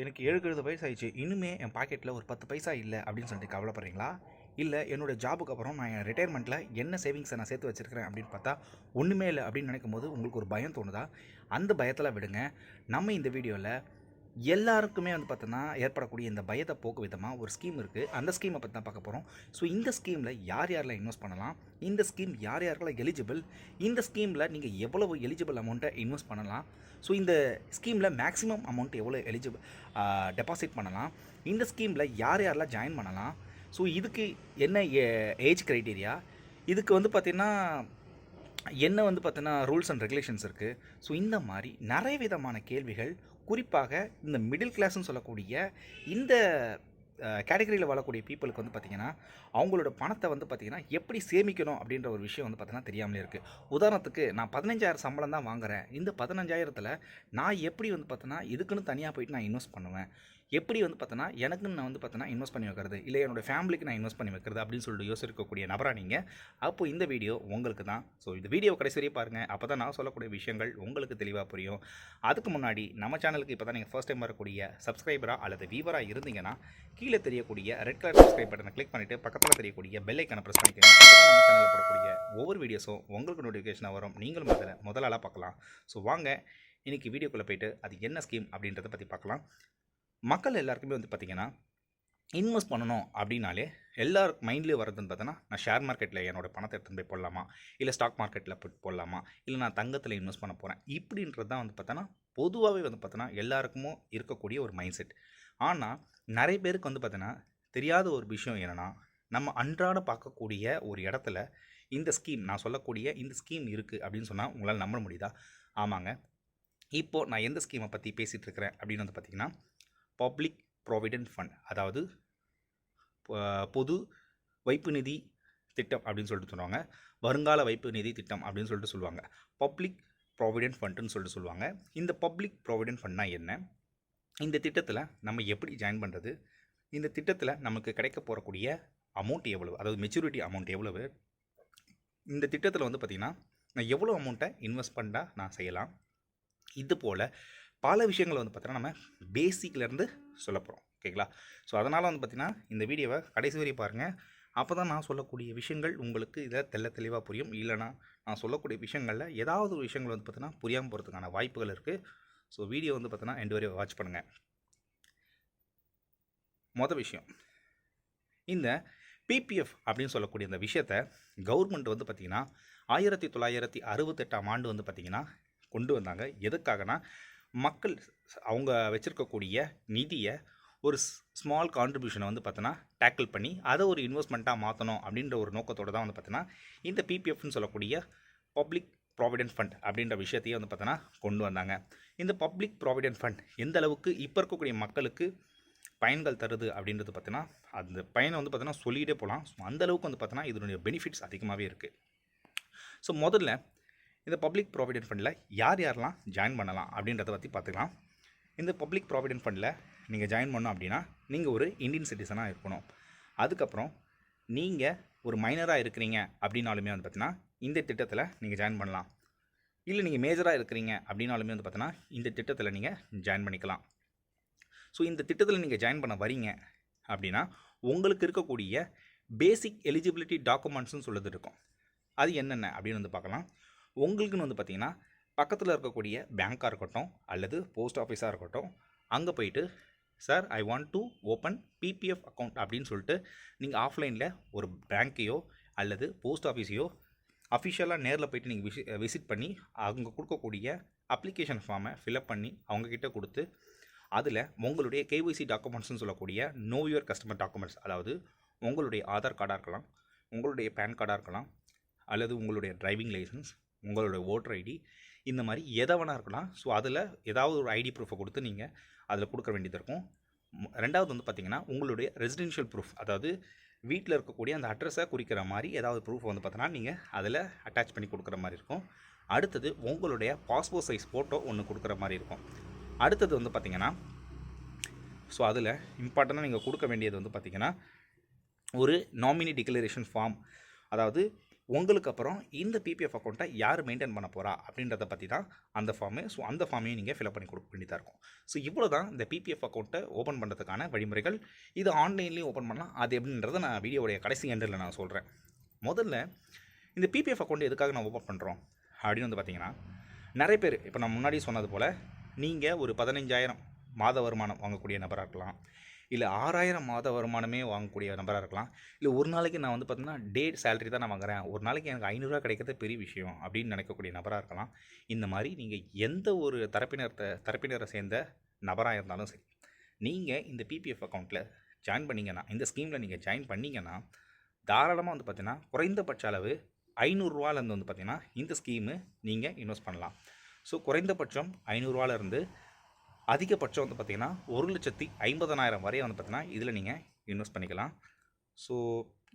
எனக்கு 70 வயசு ஆயிடுச்சு. இன்னுமே என் பாக்கெட்டில் ஒரு 10 பைசா இல்லை அப்படின்னு சொல்லிட்டு கவலைப்படுறீங்களா? இல்லை என்னோட ஜாபுக்கு அப்புறம் நான் என் ரிட்டையர்மெண்ட்டில் என்ன சேவிங்ஸை நான் சேர்த்து வச்சிருக்கிறேன் அப்படின்னு பார்த்தா ஒன்றுமே இல்லை அப்படின்னு நினைக்கும் போது உங்களுக்கு ஒரு பயம் தோணுதா? அந்த பயத்தில் விடுங்க. நம்ம இந்த வீடியோவில் எல்லாருக்குமே வந்து பார்த்தோன்னா ஏற்படக்கூடிய இந்த பயத்தை போக்கு விதமாக ஒரு ஸ்கீம் இருக்குது. அந்த ஸ்கீமை பற்றி தான் பார்க்க போகிறோம். ஸோ இந்த ஸ்கீமில் யார் யாரெல்லாம் இன்வெஸ்ட் பண்ணலாம், இந்த ஸ்கீம் யார் யாருக்கெல்லாம் எலிஜிபிள், இந்த ஸ்கீமில் நீங்கள் எவ்வளவு எலிஜிபிள் அமௌண்ட்டை இன்வெஸ்ட் பண்ணலாம், ஸோ இந்த ஸ்கீமில் மேக்ஸிமம் அமௌண்ட் எவ்வளோ எலிஜிபிள் டெபாசிட் பண்ணலாம், இந்த ஸ்கீமில் யார் யாரெல்லாம் ஜாயின் பண்ணலாம், ஸோ இதுக்கு என்ன ஏஜ் க்ரைட்டீரியா, இதுக்கு வந்து பார்த்திங்கன்னா என்ன வந்து பார்த்தீங்கன்னா ரூல்ஸ் அண்ட் ரெகுலேஷன்ஸ் இருக்குது. ஸோ இந்த மாதிரி நிறைய விதமான கேள்விகள், குறிப்பாக இந்த மிடில் கிளாஸ்ன்னு சொல்லக்கூடிய இந்த கேட்டகரியில் வாழக்கூடிய பீப்புளுக்கு வந்து பார்த்திங்கன்னா அவங்களோட பணத்தை வந்து பார்த்திங்கன்னா எப்படி சேமிக்கணும் அப்படின்ற ஒரு விஷயம் வந்து பார்த்திங்கன்னா தெரியாமலே இருக்குது. உதாரணத்துக்கு நான் 15,000 சம்பளம் தான் வாங்குகிறேன். இந்த 15,000த்தில் நான் எப்படி வந்து பார்த்தோன்னா இதுக்குன்னு தனியாக போயிட்டு நான் இன்வெஸ்ட் பண்ணுவேன், எப்படி வந்து பார்த்தோன்னா எனக்குன்னு நான் வந்து பார்த்தோன்னா இன்வெஸ்ட் பண்ணி வைக்கிறது, இல்லை என்னோடய ஃபேமிலிக்கு நான் இன்வெஸ்ட் பண்ணி வைக்கிறது அப்படின்னு சொல்லிட்டு யோசிக்கக்கூடிய நபராக நீங்கள். அப்போது இந்த வீடியோ உங்களுக்கு தான். ஸோ இந்த வீடியோ கடைசி வரையும் பாருங்கள். அப்போ தான் நான் சொல்லக்கூடிய விஷயங்கள் உங்களுக்கு தெளிவாக புரியும். அதுக்கு முன்னாடி நம்ம சேனலுக்கு இப்போ தான் நீங்கள் ஃபர்ஸ்ட் டைம் வரக்கூடிய சப்ஸ்கிரைபராக அல்லது வீவராக இருந்தீங்கன்னா கீழே தெரியக்கூடிய ரெட் கலர் சப்ஸ்கிரைப் பட்டனை கிளிக் பண்ணிவிட்டு பக்கத்தில் தெரியக்கூடிய பெல் ஐக்கானை ப்ரெஸ் பண்ணிக்கோங்க. அப்போ தான் நம்ம சேனலில் போடக்கூடிய ஒவ்வொரு வீடியோஸும் உங்களுக்கு நோட்டிஃபிகேஷனாக வரும். நீங்களும் முதலாக பார்க்கலாம். ஸோ வாங்க இன்றைக்கி வீடியோக்குள்ளே போய்ட்டு அது என்ன ஸ்கீம் அப்படின்றத பற்றி பார்க்கலாம். மக்கள் எல்லாருக்குமே வந்து பார்த்திங்கன்னா இன்வெஸ்ட் பண்ணணும் அப்படின்னாலே எல்லாருக்கு மைண்ட்லேயே வரதுன்னு பார்த்தோன்னா நான் ஷேர் மார்க்கெட்டில் என்னோடய பணத்தை எடுத்துன்னு போய் போடலாமா, இல்லை ஸ்டாக் மார்க்கெட்டில் போய் போடலாமா, இல்லை நான் தங்கத்தில் இன்வெஸ்ட் பண்ண போகிறேன், இப்படின்றது தான் வந்து பார்த்தோன்னா பொதுவாகவே வந்து பார்த்தோன்னா எல்லாருக்குமோ இருக்கக்கூடிய ஒரு மைண்ட் செட். ஆனால் நிறைய பேருக்கு வந்து பார்த்தோன்னா தெரியாத ஒரு விஷயம் என்னென்னா, நம்ம அன்றாட பார்க்கக்கூடிய ஒரு இடத்துல இந்த ஸ்கீம், நான் சொல்லக்கூடிய இந்த ஸ்கீம் இருக்குது அப்படின்னு சொன்னால் உங்களால் நம்ப முடியுதா? ஆமாங்க. இப்போது நான் எந்த ஸ்கீமை பற்றி பேசிகிட்டு இருக்கிறேன் அப்படின்னு வந்து பார்த்திங்கன்னா பப்ளிக் ப்ராவிடென்ட் ஃபண்ட், அதாவது பொது வைப்பு நிதி திட்டம் அப்படின்னு சொல்லிட்டு சொல்லுவாங்க. வருங்கால வைப்பு நிதி திட்டம் அப்படின்னு சொல்லிட்டு சொல்லுவாங்க. பப்ளிக் ப்ராவிடென்ட் ஃபண்டுன்னு சொல்லிட்டு சொல்லுவாங்க. இந்த பப்ளிக் ப்ராவிடென்ட் ஃபண்ட்னா என்ன, இந்த திட்டத்தில் நம்ம எப்படி ஜாயின் பண்ணுறது, இந்த திட்டத்தில் நமக்கு கிடைக்க போகக்கூடிய அமௌண்ட் எவ்வளவு, அதாவது மெச்சூரிட்டி அமௌண்ட் எவ்வளவு, இந்த திட்டத்தில் வந்து பார்த்திங்கன்னா நான் எவ்வளோ அமௌண்ட்டை இன்வெஸ்ட் பண்ணால் நான் செய்யலாம், இது போல் பல விஷயங்கள் வந்து பார்த்தீங்கன்னா நம்ம பேசிக்லேருந்து சொல்ல போகிறோம். ஓகேங்களா? ஸோ அதனால் வந்து பார்த்திங்கன்னா இந்த வீடியோவை கடைசி வரை பாருங்கள். அப்போ தான் நான் சொல்லக்கூடிய விஷயங்கள் உங்களுக்கு இதை தெளிவாக புரியும். இல்லைனா நான் சொல்லக்கூடிய விஷயங்களில் ஏதாவது ஒரு விஷயங்கள் வந்து பார்த்திங்கன்னா புரியாமல் போகிறதுக்கான வாய்ப்புகள் இருக்குது. ஸோ வீடியோ வந்து பார்த்தீங்கன்னா எண்டு வரை வாட்ச் பண்ணுங்கள். மொதல் விஷயம், இந்த பிபிஎஃப் அப்படின்னு சொல்லக்கூடிய இந்த விஷயத்தை கவர்மெண்ட் வந்து பார்த்திங்கன்னா 1968ஆம் ஆண்டு வந்து பார்த்திங்கன்னா கொண்டு வந்தாங்க. எதுக்காகனா மக்கள் அவங்க வச்சுருக்கக்கூடிய நிதியை ஒரு ஸ்மால் கான்ட்ரிபியூஷனை வந்து பார்த்தோன்னா டேக்கிள் பண்ணி அதை ஒரு இன்வெஸ்ட்மெண்ட்டாக மாற்றணும் அப்படின்ற ஒரு நோக்கத்தோடு தான் வந்து பார்த்தோன்னா இந்த பிபிஎஃப்னு சொல்லக்கூடிய பப்ளிக் ப்ராவிடென்ட் ஃபண்ட் அப்படின்ற விஷயத்தையே வந்து பார்த்தோன்னா கொண்டு வந்தாங்க. இந்த பப்ளிக் ப்ராவிடென்ட் ஃபண்ட் எந்த அளவுக்கு இப்போ இருக்கக்கூடிய மக்களுக்கு பயன்கள் தருது அப்படின்றது பார்த்தோன்னா அந்த பயனை வந்து பார்த்தோன்னா சொல்லிகிட்டே போகலாம். ஸோ அந்தளவுக்கு வந்து பார்த்தோன்னா இதனுடைய பெனிஃபிட்ஸ் அதிகமாகவே இருக்குது. ஸோ முதல்ல இந்த பப்ளிக் ப்ராவிடென்ட் ஃபண்டில் யார் யாரெல்லாம் ஜாயின் பண்ணலாம் அப்படின்றத பற்றி பார்த்துக்கலாம். இந்த பப்ளிக் ப்ராவிடென்ட் ஃபண்டில் நீங்கள் ஜாயின் பண்ணோம் அப்படின்னா நீங்கள் ஒரு இந்தியன் சிட்டிசனாக இருக்கணும். அதுக்கப்புறம் நீங்கள் ஒரு மைனராக இருக்கிறீங்க அப்படின்னாலுமே வந்து பார்த்தீங்கன்னா இந்த திட்டத்தில் நீங்கள் ஜாயின் பண்ணலாம். இல்லை நீங்கள் மேஜராக இருக்கிறீங்க அப்படின்னாலுமே வந்து பார்த்தீங்கன்னா இந்த திட்டத்தில் நீங்கள் ஜாயின் பண்ணிக்கலாம். ஸோ இந்த திட்டத்தில் நீங்கள் ஜாயின் பண்ண வரீங்க அப்படின்னா உங்களுக்கு இருக்கக்கூடிய பேசிக் எலிஜிபிலிட்டி டாக்குமெண்ட்ஸ்னு சொல்லிட்டு இருக்கும். அது என்னென்ன அப்படின்னு வந்து பார்க்கலாம். உங்களுக்குன்னு வந்து பார்த்திங்கன்னா பக்கத்தில் இருக்கக்கூடிய பேங்க்காக இருக்கட்டும் அல்லது போஸ்ட் ஆஃபீஸாக இருக்கட்டும், அங்கே போயிட்டு sir I want to open PPF account அப்படின்னு சொல்லிட்டு நீங்கள் ஆஃப்லைனில் ஒரு பேங்க்கையோ அல்லது போஸ்ட் ஆஃபீஸையோ அஃபிஷியலாக நேரில் போய்ட்டு நீங்கள் விசிட் பண்ணி அவங்க கொடுக்கக்கூடிய அப்ளிகேஷன் ஃபார்மை ஃபில்அப் பண்ணி அவங்கக்கிட்ட கொடுத்து அதில் உங்களுடைய கேஒய்சி டாக்குமெண்ட்ஸ்னு சொல்லக்கூடிய நோ யுவர் கஸ்டமர் டாக்குமெண்ட்ஸ், அதாவது உங்களுடைய ஆதார் கார்டாக இருக்கலாம், உங்களுடைய பேன் கார்டாக இருக்கலாம், அல்லது உங்களுடைய டிரைவிங் லைசன்ஸ், உங்களோட ஓட்டர் ஐடி, இந்த மாதிரி எதை வேணா இருக்கலாம். ஸோ அதில் ஏதாவது ஒரு ஐடி ப்ரூஃபை கொடுத்து நீங்கள் அதில் கொடுக்க வேண்டியது இருக்கும். ரெண்டாவது வந்து பார்த்திங்கன்னா உங்களுடைய ரெசிடென்ஷியல் ப்ரூஃப், அதாவது வீட்டில் இருக்கக்கூடிய அந்த அட்ரஸை குறிக்கிற மாதிரி ஏதாவது ப்ரூஃப் வந்து பார்த்தோன்னா நீங்கள் அதில் அட்டாச் பண்ணி கொடுக்குற மாதிரி இருக்கும். அடுத்தது உங்களுடைய பாஸ்போர்ட் சைஸ் ஃபோட்டோ ஒன்று கொடுக்குற மாதிரி இருக்கும். அடுத்தது வந்து பார்த்திங்கன்னா ஸோ அதில் இம்பார்ட்டண்ட்டாக நீங்கள் கொடுக்க வேண்டியது வந்து பார்த்திங்கன்னா ஒரு நாமினி டிக்ளரேஷன் ஃபார்ம், அதாவது உங்களுக்கு அப்புறம் இந்த பிபிஎஃப் அக்கௌண்ட்டை யார் மெயின்டைன் பண்ண போகிறா அப்படின்றத பற்றி தான் அந்த ஃபார்மு. ஸோ அந்த ஃபார்மையும் நீங்கள் ஃபில்அப் பண்ணி கொடுக்க வேண்டியதாக இருக்கும். ஸோ இவ்வளோ தான் இந்த பிபிஎஃப் அக்கௌண்ட்டை ஓப்பன் பண்ணுறதுக்கான வழிமுறைகள். இது ஆன்லைன்லேயும் ஓப்பன் பண்ணலாம். அது எப்படின்றத நான் வீடியோடைய கடைசி எண்டில் நான் சொல்கிறேன். முதல்ல இந்த பிபிஎஃப் அக்கௌண்ட் எதுக்காக நான் ஓப்பன் பண்ணுறோம் அப்படின்னு வந்து பார்த்தீங்கன்னா, நிறைய பேர் இப்போ நான் முன்னாடி சொன்னது போல் நீங்கள் ஒரு 15,000 மாத வருமானம் வாங்கக்கூடிய நபராக இருக்கலாம், இல்லை 6,000 மாத வருமானமே வாங்கக்கூடிய நபராக இருக்கலாம், இல்லை ஒரு நாளைக்கு நான் வந்து பார்த்தீங்கன்னா டே சேலரி தான் நான் வாங்குறேன், ஒரு நாளைக்கு எனக்கு 500 கிடைக்கிறது பெரிய விஷயம் அப்படின்னு நினைக்கக்கூடிய நபராக இருக்கலாம். இந்த மாதிரி நீங்கள் எந்த ஒரு தரப்பினரை சேர்ந்த நபராக இருந்தாலும் சரி, நீங்கள் இந்த பிபிஎஃப் அக்கௌண்ட்டில் ஜாயின் பண்ணிங்கன்னா, இந்த ஸ்கீமில் நீங்கள் ஜாயின் பண்ணிங்கன்னா தாராளமாக வந்து பார்த்தீங்கன்னா குறைந்தபட்ச அளவு 500 ரூபாலேருந்து வந்து பார்த்தீங்கன்னா இந்த ஸ்கீமு நீங்கள் இன்வெஸ்ட் பண்ணலாம். ஸோ குறைந்தபட்சம் 500 ரூபாலேருந்து அதிகபட்சம் வந்து பார்த்திங்கன்னா 1,50,000 வரை வந்து பார்த்திங்கன்னா இதில் நீங்கள் இன்வெஸ்ட் பண்ணிக்கலாம். ஸோ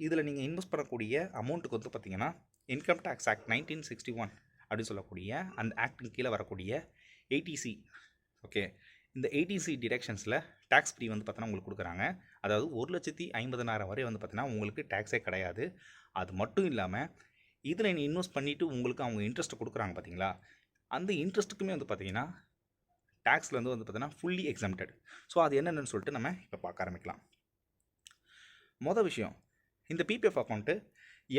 இதில் நீங்கள் இன்வெஸ்ட் பண்ணக்கூடிய அமௌண்ட்டுக்கு வந்து பார்த்திங்கன்னா இன்கம் டேக்ஸ் ஆக்ட் 1961 அப்படின்னு சொல்லக்கூடிய அந்த ஆக்டின் கீழே வரக்கூடிய ஏடிசி, ஓகே, இந்த ஏடிசி டிடக்ஷன்ஸில் டேக்ஸ் ஃப்ரீ வந்து பார்த்தீங்கன்னா உங்களுக்கு கொடுக்குறாங்க. அதாவது 1,50,000 வரை வந்து பார்த்தீங்கன்னா உங்களுக்கு டேக்ஸே கிடையாது. அது மட்டும் இல்லாமல் இதில் நீங்கள் இன்வெஸ்ட் பண்ணிவிட்டு உங்களுக்கு அவங்க இன்ட்ரெஸ்ட் கொடுக்குறாங்க பார்த்தீங்களா, அந்த இன்ட்ரெஸ்ட்டுக்குமே வந்து பார்த்தீங்கன்னா டேக்ஸ்லேருந்து வந்து பார்த்தீங்கன்னா ஃபுல்லி எக்ஸம்டட். ஸோ அது என்னென்னு சொல்லிட்டு நம்ம இப்போ பார்க்க ஆரம்பிக்கலாம். மொதல் விஷயம், இந்த பிபிஎஃப் அக்கௌண்ட்டு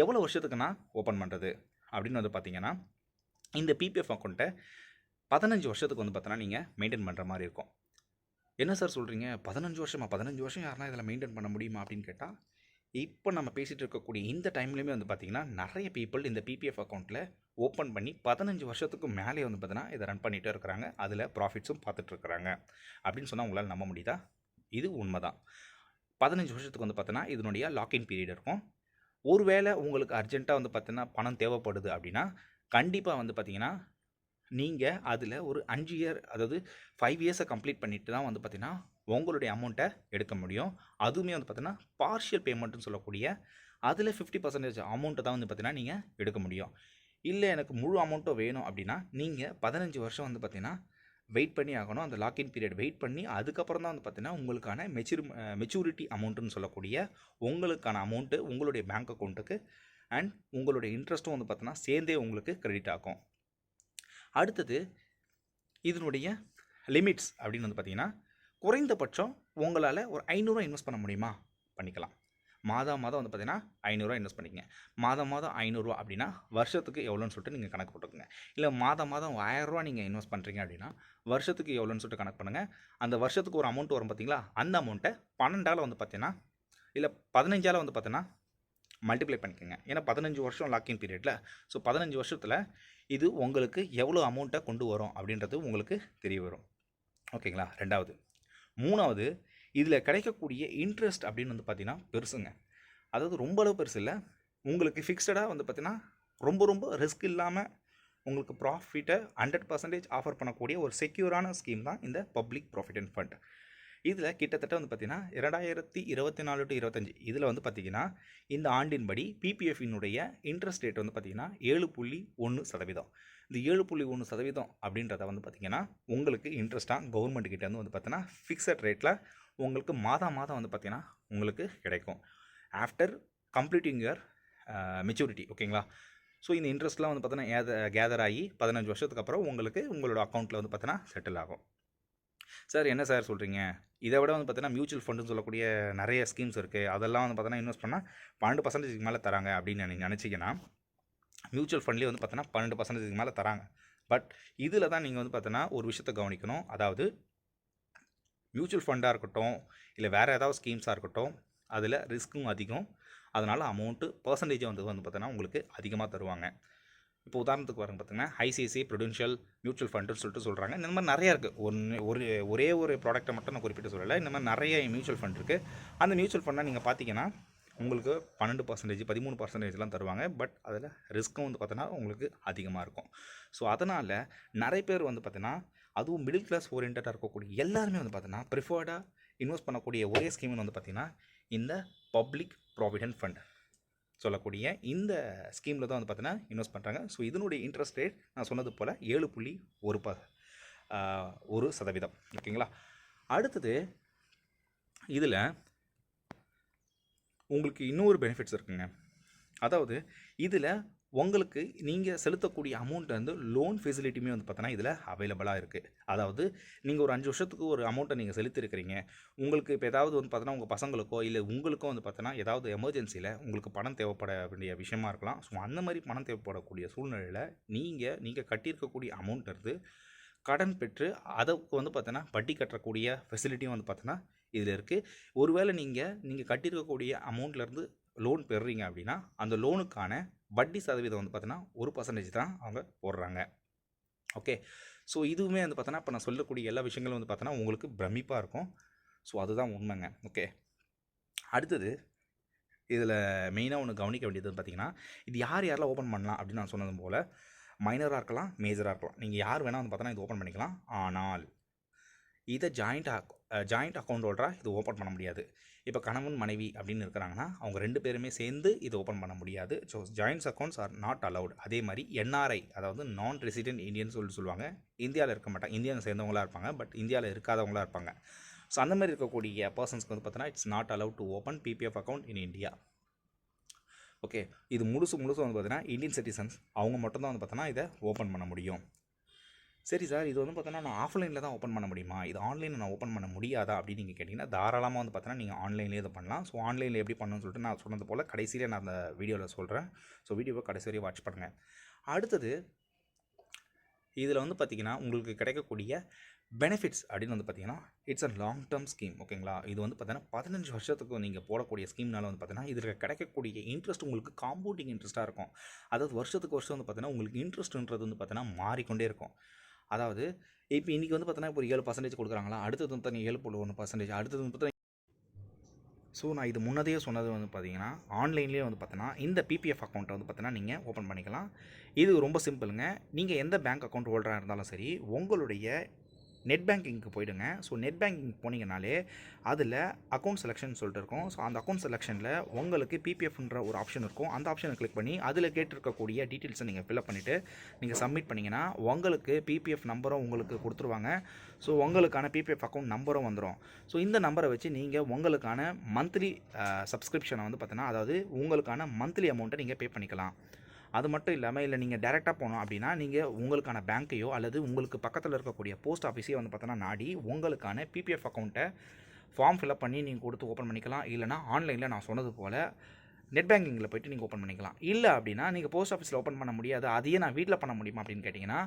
எவ்வளோ வருஷத்துக்கு நான் ஓப்பன் பண்ணுறது அப்படின்னு வந்து பார்த்தீங்கன்னா, இந்த பிபிஎஃப் அக்கௌண்ட்டை 15 வருஷத்துக்கு வந்து பார்த்தீங்கன்னா நீங்கள் மெயின்டைன் பண்ணுற மாதிரி இருக்கும். என்ன சார் சொல்கிறீங்க, 15 வருஷமா? 15 வருஷம் யாருன்னா இதில் மெயின்டைன் பண்ண முடியுமா அப்படின்னு கேட்டால், இப்போ நம்ம பேசிகிட்டு இருக்கக்கூடிய இந்த டைம்லேயுமே வந்து பார்த்திங்கன்னா நிறைய பீப்புள் இந்த பிபிஎஃப் அக்கௌண்ட்டில் ஓப்பன் பண்ணி 15 வருஷத்துக்கு மேலே வந்து பார்த்தீங்கன்னா இதை ரன் பண்ணிகிட்டே இருக்கிறாங்க, அதில் ப்ராஃபிட்ஸும் பார்த்துட்ருக்குறாங்க. அப்படின்னு சொன்னால் உங்களால் நம்ப முடியுதா? இது உண்மை தான். 15 வருஷத்துக்கு வந்து பார்த்தீங்கன்னா இதனுடைய லாக்இன் பீரியட் இருக்கும். ஒருவேளை உங்களுக்கு அர்ஜென்ட்டாக வந்து பார்த்தீங்கன்னா பணம் தேவைப்படுது அப்படின்னா கண்டிப்பாக வந்து பார்த்திங்கன்னா நீங்கள் அதில் ஒரு 5 இயர், அதாவது 5 இயர்ஸை கம்ப்ளீட் பண்ணிவிட்டு தான் வந்து பார்த்திங்கன்னா உங்களுடைய அமௌண்ட்டை எடுக்க முடியும். அதுவுமே வந்து பார்த்திங்கன்னா பார்ஷியல் பேமெண்ட்டுன்னு சொல்லக்கூடிய அதில் 50% அமௌண்ட்டை தான் வந்து பார்த்திங்கன்னா நீங்கள் எடுக்க முடியும். இல்லை எனக்கு முழு அமௌண்ட்டும் வேணும் அப்படின்னா நீங்கள் 15 வருஷம் வந்து பார்த்திங்கன்னா வெயிட் பண்ணி ஆகணும். அந்த லாக்இன் பீரியட் வெயிட் பண்ணி அதுக்கப்புறம் தான் வந்து பார்த்திங்கன்னா உங்களுக்கான மெச்சூரிட்டி அமௌண்ட்டுன்னு சொல்லக்கூடிய உங்களுக்கான அமௌண்ட்டு உங்களுடைய பேங்க் அக்கௌண்ட்டுக்கு அண்ட் உங்களுடைய இன்ட்ரெஸ்ட்டும் வந்து பார்த்திங்கன்னா சேர்ந்தே உங்களுக்கு கிரெடிட் ஆகும். அடுத்தது இதனுடைய லிமிட்ஸ் அப்படின்னு வந்து பார்த்திங்கன்னா குறைந்தபட்சம் உங்களால் ஒரு 500 இன்வெஸ்ட் பண்ண முடியுமா? பண்ணிக்கலாம். மாதம் வந்து பார்த்திங்கன்னா 500 இன்வெஸ்ட் பண்ணிக்கங்க. மாதம் 500 அப்படின்னா வருஷத்துக்கு எவ்வளோன்னு சொல்லிட்டு நீங்கள் கணக்கு போட்டுக்கோங்க. இல்லை மாதம் 1000 நீங்கள் இன்வெஸ்ட் பண்ணுறீங்க அப்படின்னா வருஷத்துக்கு எவ்வளோன்னு சொல்லிட்டு கணக்கு பண்ணுங்கள். அந்த வருஷத்துக்கு ஒரு அமௌண்ட் வரும் பார்த்திங்களா, அந்த அமௌண்ட்டை 12ஆல் வந்து பார்த்தீங்கன்னா இல்லை 15ஆல் வந்து பார்த்தீங்கன்னா மல்டிப்ளை பண்ணிக்கோங்க. ஏன்னா 15 வருஷம் லாக்கிங் பீரியடில். ஸோ 15 வருஷத்தில் இது உங்களுக்கு எவ்வளோ அமௌண்ட்டை கொண்டு வரும் அப்படின்றது உங்களுக்கு தெரிய வரும். ஓகேங்களா? 2வது. 3வது, இதில் கிடைக்கக்கூடிய இன்ட்ரெஸ்ட் அப்படின்னு வந்து பார்த்திங்கன்னா பெருசுங்க. அதாவது ரொம்ப அளவு பெருசு இல்லை, உங்களுக்கு ஃபிக்ஸடாக வந்து பார்த்திங்கன்னா ரொம்ப ரிஸ்க் இல்லாமல் உங்களுக்கு ப்ராஃபிட்டை 100% ஆஃபர் பண்ணக்கூடிய ஒரு செக்யூரான ஸ்கீம் தான் இந்த பப்ளிக் ப்ராவிடென்ட் ஃபண்ட். இதில் கிட்டத்தட்ட வந்து பார்த்திங்கன்னா 2024 to 25 இதில் வந்து பார்த்திங்கன்னா இந்த ஆண்டின்படி பிபிஎஃபினுடைய இன்ட்ரெஸ்ட் ரேட் வந்து பார்த்திங்கன்னா 7.1%. இந்த 7.1% அப்படின்றத வந்து பார்த்திங்கன்னா உங்களுக்கு இன்ட்ரெஸ்ட்டாக கவர்மெண்ட் கிட்டேருந்து வந்து பார்த்தீங்கன்னா ஃபிக்ஸட் ரேட்டில் உங்களுக்கு மாதம் வந்து பார்த்திங்கன்னா உங்களுக்கு கிடைக்கும் ஆஃப்டர் கம்ப்ளீட்டிங் யுவர் மெச்சூரிட்டி. ஓகேங்களா? ஸோ இந்த இன்ட்ரெஸ்ட்லாம் வந்து பார்த்தீங்கன்னா கேதர் ஆகி 15 வருஷத்துக்கு அப்புறம் உங்களுக்கு உங்களோட அக்கௌண்ட்டில் வந்து பார்த்தீங்கன்னா செட்டில் ஆகும். சார் என்ன சார் சொல்கிறீங்க, இதை விட வந்து பார்த்தீங்கன்னா மியூச்சுவல் ஃபண்டுன்னு சொல்லக்கூடிய நிறைய ஸ்கீம்ஸ் இருக்குது, அதெல்லாம் வந்து பார்த்தீங்கன்னா இன்வெஸ்ட் பண்ணால் 12% மேலே தராங்க அப்படின்னு நீங்கள் நினச்சிங்கன்னா மியூச்சுவல் ஃபண்ட்லேயே வந்து பார்த்தீங்கன்னா 12% மேலே தராங்க. பட் இதில் தான் நீங்கள் வந்து பார்த்தீங்கன்னா ஒரு விஷயத்தை கவனிக்கணும். அதாவது மியூச்சுவல் ஃபண்டாக இருக்கட்டும் இல்லை வேறு ஏதாவது ஸ்கீம்ஸாக இருக்கட்டும், அதில் ரிஸ்க்கும் அதிகம், அதனால் அமௌண்ட்டு பர்சன்டேஜை வந்து பார்த்தீங்கன்னா உங்களுக்கு அதிகமாக தருவாங்க. இப்போ உதாரணத்துக்கு வரங்க பார்த்தீங்கன்னா ஐசிஐசிஐ ப்ரூடென்ஷியல் மியூச்சுவல் ஃபண்டுன்னு சொல்லிட்டு சொல்கிறாங்க. இந்த மாதிரி நிறையா இருக்குது. ஒரே ஒரு ப்ராடக்ட்டை மட்டும் நான் குறிப்பிட்டு சொல்லலை, இந்த மாதிரி நிறைய மியூச்சுவல் ஃபண்ட் இருக்குது. அந்த மியூச்சுவல் ஃபண்டை நீங்கள் பார்த்தீங்கன்னா உங்களுக்கு 12%, 13%லாம் தருவாங்க. பட் அதில் ரிஸ்க்கும் வந்து பார்த்தீங்கன்னா உங்களுக்கு அதிகமாக இருக்கும். ஸோ அதனால் நிறைய பேர் வந்து பார்த்தீங்கன்னா அதுவும் மிடில் கிளாஸ் ஓரியன்டாக இருக்கக்கூடிய எல்லாருமே வந்து பார்த்தீங்கன்னா ப்ரிஃபர்டாக இன்வெஸ்ட் பண்ணக்கூடிய ஒரே ஸ்கீம்னு வந்து பார்த்திங்கன்னா இந்த பப்ளிக் ப்ராவிடென்ட் ஃபண்ட் சொல்லக்கூடிய இந்த ஸ்கீமில் தான் வந்து பார்த்தீங்கன்னா இன்வெஸ்ட் பண்ணுறாங்க. ஸோ இதனுடைய இன்ட்ரெஸ்ட் ரேட் நான் சொன்னது போல் 7.1%. ஓகேங்களா? அடுத்தது இதில் உங்களுக்கு இன்னொரு பெனிஃபிட்ஸ் இருக்குங்க. அதாவது இதில் உங்களுக்கு நீங்கள் செலுத்தக்கூடிய அமௌண்ட் வந்து லோன் ஃபெசிலிட்டியுமே வந்து பார்த்தோன்னா இதில் அவைலபிளாக இருக்குது. அதாவது நீங்கள் ஒரு 5 வருஷத்துக்கு ஒரு அமௌண்ட்டை நீங்கள் செலுத்திருக்கிறீங்க. உங்களுக்கு இப்போ ஏதாவது வந்து பார்த்தோன்னா உங்கள் பசங்களுக்கோ இல்லை உங்களுக்கோ வந்து பார்த்தோன்னா ஏதாவது எமர்ஜென்சியில் உங்களுக்கு பணம் தேவைப்பட வேண்டிய விஷயமா இருக்கலாம். ஸோ அந்த மாதிரி பணம் தேவைப்படக்கூடிய சூழ்நிலையில் நீங்கள் கட்டியிருக்கக்கூடிய அமௌண்ட் இருந்து கடன் பெற்று அதுக்கு வந்து பார்த்தோன்னா வட்டி கட்டக்கூடிய ஃபெசிலிட்டியும் வந்து பார்த்தோன்னா இதில் இருக்குது. ஒருவேளை நீங்கள் கட்டியிருக்கக்கூடிய அமௌண்ட்லேருந்து லோன் பெறுறீங்க அப்படின்னா அந்த லோனுக்கான வட்டி சதவீதம் வந்து பார்த்தோன்னா 1% தான் அவங்க போடுறாங்க. ஓகே, ஸோ இதுவுமே வந்து பார்த்தோன்னா இப்போ நான் சொல்லக்கூடிய எல்லா விஷயங்களும் வந்து பார்த்தோன்னா உங்களுக்கு பிரமிப்பாக இருக்கும். ஸோ அதுதான் உண்மைங்க. ஓகே, அடுத்தது இதில் மெயினாக ஒன்று கவனிக்க வேண்டியது பார்த்தீங்கன்னா, இது யாரெல்லாம் ஓப்பன் பண்ணலாம் அப்படின்னு நான் சொன்னது போல் மைனராக இருக்கலாம், மேஜராக இருக்கலாம். நீங்கள் யார் வேணால் வந்து பார்த்தோன்னா இது ஓப்பன் பண்ணிக்கலாம். ஆனால் இதை ஜாயிண்ட் அக்கௌண்ட் ஹோல்டராக இது ஓப்பன் பண்ண முடியாது. இப்போ கணவன் மனைவி அப்படின்னு இருக்கிறாங்கன்னா அவங்க 2 பேருமே சேர்ந்து இது ஓப்பன் பண்ண முடியாது. So joints accounts are not allowed. அதே மாதிரி என்ஆர்ஐ, அதாவது நான் ரெசிடென்ட் இந்தியன் சொல்லுவாங்க. இந்தியாவில் இருக்க மாட்டாங்க, இந்தியாவில் சேர்ந்தவங்களாக இருப்பாங்க, பட் இந்தியாவில் இருக்காதவங்களாக இருப்பாங்க. ஸோ அந்த மாதிரி இருக்கக்கூடிய பர்சன்ஸ்க்கு வந்து பார்த்தோன்னா it's not allowed to open PPF account in India. Okay, இது முழுசு வந்து பார்த்தீங்கன்னா இந்தியன் சிட்டிசன்ஸ் அவங்க மட்டும்தான் வந்து பார்த்தோன்னா இதை ஓப்பன் பண்ண முடியும். சரி சார், இது வந்து பார்த்தோன்னா நான் ஆஃப்லைனில் தான் ஓப்பன் பண்ண முடியுமா, இது ஆன்லைனில் நான் ஓப்பன் பண்ண முடியாதா அப்படின்னு நீங்கள் கேட்டிங்கன்னா தாராளமாக வந்து பார்த்தோன்னா நீங்கள் ஆன்லைன்லேயே இதை பண்ணலாம். ஸோ ஆன்லைனில் எப்படி பண்ணணும்னு சொல்லிட்டு நான் சொன்னது போல் கடைசியில் நான் அந்த வீடியோவில் சொல்கிறேன். ஸோ வீடியோவை கடைசி வரையும் வாட்ச் பண்ணுங்கள். அடுத்தது இதில் வந்து பார்த்திங்கன்னா உங்களுக்கு கிடைக்கக்கூடிய பெனிஃபிட்ஸ் அப்படின்னு வந்து பார்த்திங்கன்னா it's a long term scheme. ஓகேங்களா, இது வந்து பார்த்தீங்கன்னா 15 வருஷத்துக்கு நீங்கள் போடக்கூடிய ஸ்கீம்னால வந்து பார்த்தீங்கன்னா இதில் கிடைக்கக்கூடிய இன்ட்ரெஸ்ட் உங்களுக்கு காம்பவுண்டிங் இன்ட்ரெஸ்ட்டாக இருக்கும். அதாவது வருஷத்துக்கு வருஷம் வந்து பார்த்தீங்கன்னா உங்களுக்கு இன்ட்ரெஸ்ட்ன்றது வந்து பார்த்தீங்கன்னா மாறிக்கொண்டே இருக்கும். அதாவது இப்போ இன்றைக்கி வந்து பார்த்தீங்கன்னா இப்போ ஒரு 7% கொடுக்குறாங்களா, அடுத்தது வந்து பார்த்தீங்கன்னா 7.1%, அடுத்தது வந்து பார்த்தீங்கன்னா. ஸோ நான் இது முன்னதே சொன்னது வந்து பார்த்தீங்கன்னா ஆன்லைன்லேயே வந்து பார்த்தீங்கன்னா இந்த பிபிஎஃப் அக்கௌண்ட்டை வந்து பார்த்தீங்கன்னா நீங்கள் ஓப்பன் பண்ணிக்கலாம். இது ரொம்ப சிம்பிளுங்க. நீங்கள் எந்த பேங்க் அக்கௌண்ட் ஹோல்டராக இருந்தாலும் சரி உங்களுடைய நெட் பேங்கிங்க்கு போய்டுங்க. ஸோ நெட் பேங்கிங் போனீங்கனாலே அதில் அக்கௌண்ட் செலெக்ஷன் சொல்லிட்டு இருக்கும். ஸோ அந்த அக்கௌண்ட் செலெக்ஷனில் உங்களுக்கு பிபிஎஃப்ன்ற ஒரு ஆப்ஷன் இருக்கும். அந்த ஆப்ஷனை கிளிக் பண்ணி அதில் கேட்டிருக்கக்கூடிய டீட்டெயில்ஸை நீங்கள் ஃபில்அப் பண்ணிவிட்டு நீங்கள் சப்மிட் பண்ணிங்கன்னா உங்களுக்கு பிபிஎஃப் நம்பரும் உங்களுக்கு கொடுத்துருவாங்க. ஸோ உங்களுக்கான பிபிஎஃப் அக்கௌண்ட் நம்பரும் வந்துடும். ஸோ இந்த நம்பரை வச்சு நீங்கள் உங்களுக்கான மந்த்லி சப்ஸ்கிரிப்ஷனை வந்து பார்த்தீங்கன்னா அதாவது உங்களுக்கான மந்த்லி அமௌண்ட்டை நீங்கள் பே பண்ணிக்கலாம். அது மட்டும் இல்லாமல் இல்லை நீங்கள் டேரெக்டாக போனோம் அப்படின்னா நீங்கள் உங்களுக்கான பேங்க்கையோ அல்லது உங்களுக்கு பக்கத்தில் இருக்கக்கூடிய போஸ்ட் ஆஃபீஸையோ வந்து பார்த்தோன்னா நாடி உங்களுக்கான பிபிஎஃப் அக்கௌண்ட்டை ஃபார்ம் ஃபில்அப் பண்ணி நீங்கள் கொடுத்து ஓப்பன் பண்ணிக்கலாம். இல்லைனா ஆன்லைனில் நான் சொன்னது போல் நெட் பேங்கிங்கில் போய்ட்டு நீங்கள் ஓப்பன் பண்ணிக்கலாம். இல்லை அப்படின்னா நீங்கள் போஸ்ட் ஆஃபீஸில் ஓப்பன் பண்ண முடியாது, அதையே நான் வீட்டில் பண்ண முடியுமா அப்படின்னு கேட்டிங்கன்னா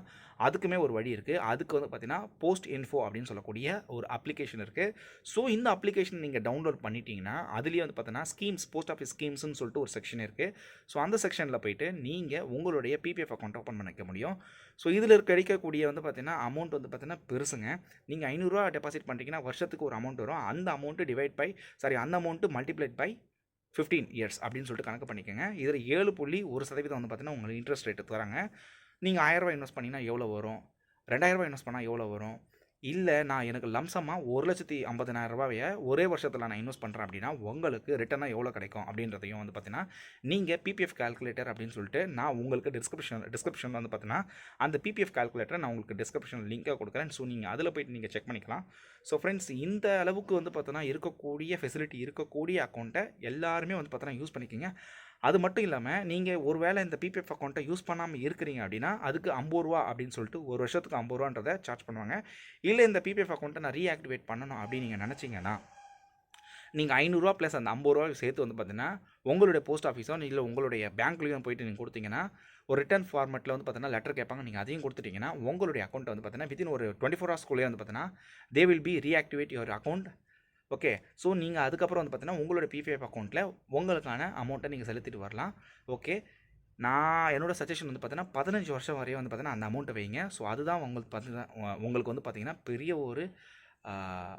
அதுக்குமே ஒரு வழி இருக்குது. அதுக்கு வந்து பார்த்தீங்கன்னா போஸ்ட் இன்ஃபோ அப்படின்னு சொல்லக்கூடிய ஒரு அப்ளிகேஷன் இருக்குது. ஸோ இந்த அப்ளிகேஷன் நீங்கள் டவுன்லோட் பண்ணிட்டீங்கன்னா அதுலேயே வந்து பார்த்தீங்கன்னா ஸ்கீம்ஸ், போஸ்ட் ஆஃபீஸ் ஸ்கீம்ஸ்னு சொல்லிட்டு ஒரு செக்ஷன் இருக்குது. ஸோ அந்த செக்ஷனில் போய்ட்டு நீங்கள் உங்களுடைய பிபிஎஃப் அக்கௌண்ட்டை ஓப்பன் பண்ணிக்க முடியும். ஸோ இதில் கிடைக்கக்கூடிய வந்து பார்த்தீங்கன்னா அமௌண்ட் வந்து பார்த்தீங்கன்னா பெருசுங்க. நீங்கள் 500 ரூபா டெபாசிட் பண்ணுறீங்கன்னா வருஷத்துக்கு ஒரு அமௌண்ட் வரும். அந்த அமௌண்ட்டு மல்டிப்ளைட் பை 15 இயர்ஸ் அப்படின்னு சொல்லிட்டு கணக்கு பண்ணிக்கோங்க. இதில் 7.1% வந்து பார்த்தீங்கன்னா உங்களுக்கு இன்ட்ரெஸ்ட் ரேட்டு தராங்க. நீங்கள் 1000 ரூபாய் இன்வெஸ்ட் பண்ணிங்கன்னா எவ்வளோ வரும், 2000 ரூபாய் இன்வெஸ்ட் பண்ணால் எவ்வளோ வரும், இல்லை நான் எனக்கு லம்சமாக 1,50,000 ரூபாயை ஒரே வருஷத்தில் நான் இன்வெஸ்ட் பண்ணுறேன் அப்படின்னா உங்களுக்கு ரிட்டர்னாக எவ்வளோ கிடைக்கும் அப்படின்றதையும் வந்து பார்த்தீங்கன்னா நீங்கள் பிபிஎஃப் கால்குலேட்டர் அப்படின்னு சொல்லிட்டு நான் உங்களுக்கு டிஸ்கிரிப்ஷன் வந்து பார்த்தீங்கன்னா அந்த பிபிஎஃப் கால்குலேட்டரை நான் உங்களுக்கு டிஸ்கிரிப்ஷன் லிங்காக கொடுக்குறேன். ஸோ நீங்கள் அதில் போய்ட்டு நீங்கள் செக் பண்ணிக்கலாம். ஸோ ஃப்ரெண்ட்ஸ், இந்த அளவுக்கு வந்து பார்த்தோன்னா இருக்கக்கூடிய ஃபெசிலிட்டி இருக்கக்கூடிய அக்கௌண்ட்டை எல்லாருமே வந்து பார்த்தோன்னா யூஸ் பண்ணிக்கோங்க. அது மட்டும் இல்லாமல் நீங்கள் ஒரு வேளை இந்த பிபிஎஃப் அக்கௌண்ட்டை யூஸ் பண்ணாமல் இருக்கிறீங்க அப்படின்னா அதுக்கு 50 ரூபா அப்படின்னு சொல்லிட்டு ஒரு வருஷத்துக்கு 50 ரூபான்றதை சார்ஜ் பண்ணுவாங்க. இல்லை இந்த பிபிஎஃப் அக்கௌண்ட்டை நான் ரீஆக்டிவேட் பண்ணணும் அப்படின்னு நீங்கள் நினச்சிங்கன்னா நீங்கள் 500 ரூபா ப்ளஸ் அந்த 50 ரூபா சேர்த்து வந்து பார்த்தீங்கன்னா உங்களுடைய போஸ்ட் ஆஃபீஸோ இல்லை உங்களுடைய பேங்க்லேயும் போயிட்டு நீங்கள் கொடுத்தீங்கன்னா ஒரு ரிட்டர்ன் ஃபார்மெட்டில் வந்து பார்த்தீங்கன்னா லெட்டர் கேட்பாங்க. நீங்கள் அதையும் கொடுத்துட்டிங்கன்னா உங்களுடைய அக்கௌண்ட்டை வந்து பார்த்தீங்கன்னா வித்தின் ஒரு 24 ஹவர்ஸ்க்குள்ளே வந்து பார்த்தீங்கன்னா they will be reactivate your account. Okay, so நீங்கள் அதுக்கப்புறம் வந்து பார்த்தீங்கன்னா உங்களோட பிபிஎஃப் அக்கௌண்ட்டில் உங்களுக்கான அமௌண்ட்டை நீங்கள் செலுத்திட்டு வரலாம். ஓகே, நான் என்னோடய சஜஷன் வந்து பார்த்தீங்கன்னா 15 வருஷம் வரையும் வந்து பார்த்தீங்கன்னா அந்த அமௌண்ட்டை வைங்க. ஸோ அதுதான் உங்களுக்கு வந்து பார்த்தீங்கன்னா பெரிய ஒரு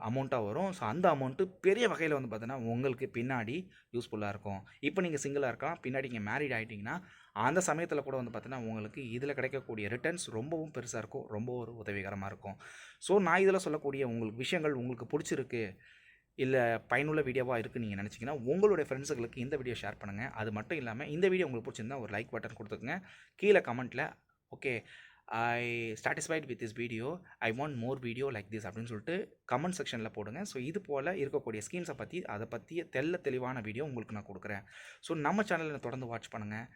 அமௌண்ட்டாக வரும். ஸோ அந்த அமௌண்ட்டு பெரிய வகையில் வந்து பார்த்தீங்கன்னா உங்களுக்கு பின்னாடி யூஸ்ஃபுல்லாக இருக்கும். இப்போ நீங்கள் சிங்கிளாக இருக்கலாம், பின்னாடி நீங்கள் மேரிட் ஆகிட்டிங்கன்னா அந்த சமயத்தில் கூட வந்து பார்த்தீங்கன்னா உங்களுக்கு இதில் கிடைக்கக்கூடிய ரிட்டர்ன்ஸ் ரொம்பவும் பெருசாக இருக்கும், ரொம்ப ஒரு உதவிகரமாக இருக்கும். ஸோ நான் இதில் சொல்லக்கூடிய உங்களுக்கு விஷயங்கள் உங்களுக்கு பிடிச்சிருக்கு, இல்லை பயனுள்ள வீடியோவாக இருக்குன்னு நீங்கள் நினச்சிங்கன்னா உங்களுடைய ஃப்ரெண்ட்ஸுகளுக்கு இந்த வீடியோ ஷேர் பண்ணுங்கள். அது மட்டும் இல்லாமல் இந்த வீடியோ உங்களுக்கு பிடிச்சிருந்தா ஒரு லைக் பட்டன் கொடுத்துக்குங்க கீழே கமெண்ட்டில். Okay, I satisfied with this video, I want more video like this அப்படின்னு சொல்லிட்டு கமெண்ட் செக்ஷனில் போடுங்க. ஸோ இது போல் இருக்கக்கூடிய ஸ்கீம்ஸை பற்றி அதை பற்றிய தெளிவான வீடியோ உங்களுக்கு நான் கொடுக்குறேன். ஸோ நம்ம சேனலில் தொடர்ந்து வாட்ச் பண்ணுங்கள்.